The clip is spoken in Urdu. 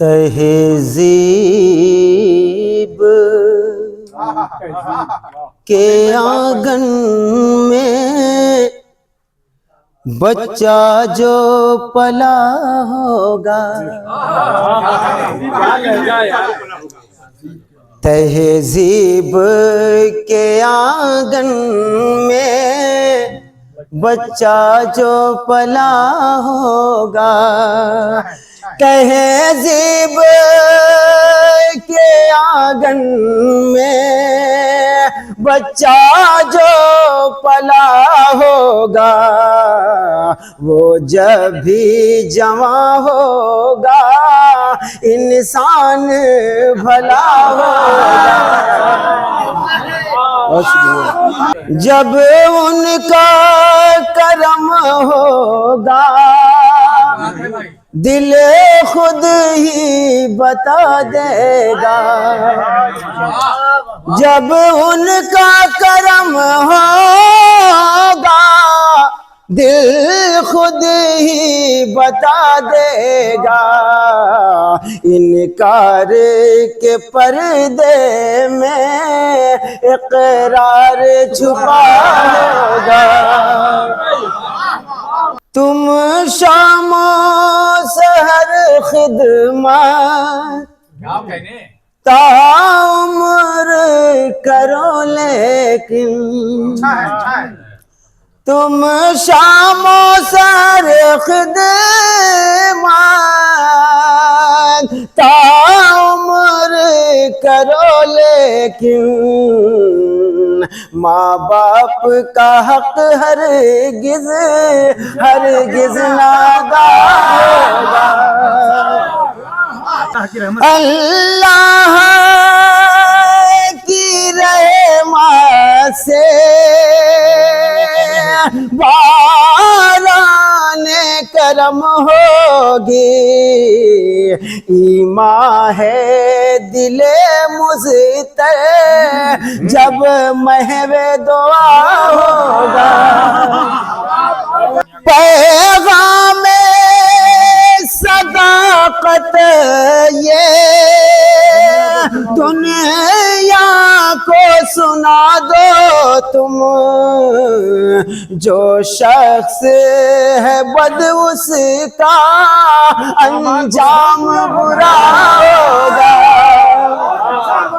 تہذیب کے آنگن میں بچہ جو پلا ہوگا، تہذیب کے آنگن میں بچہ جو پلا ہوگا، تہذیب کے آنگن میں بچہ جو پلا ہوگا، وہ جب بھی جوان ہوگا انسان بھلا ہوگا۔ جب ان کا کرم ہوگا دل خود ہی بتا دے گا، جب ان کا کرم ہوگا دل خود ہی بتا دے گا، انکار کے پردے میں اقرار چھپا ہوگا۔ تم شام و سحر خدمت تا عمر کرو، لیکن تم شام و سحر خدمت تا عمر کرو، لیکن ماں باپ کا حق ہرگز نادا ہوگا۔ اللہ کی رحمت سے باران کرم ہوگی، ایمان ہے دل مضطر جب محو دعا ہوگا۔ پیغام صداقت یہ دنیا کو سنا دو تم، جو شخص ہے بد اس کا انجام برا ہوگا۔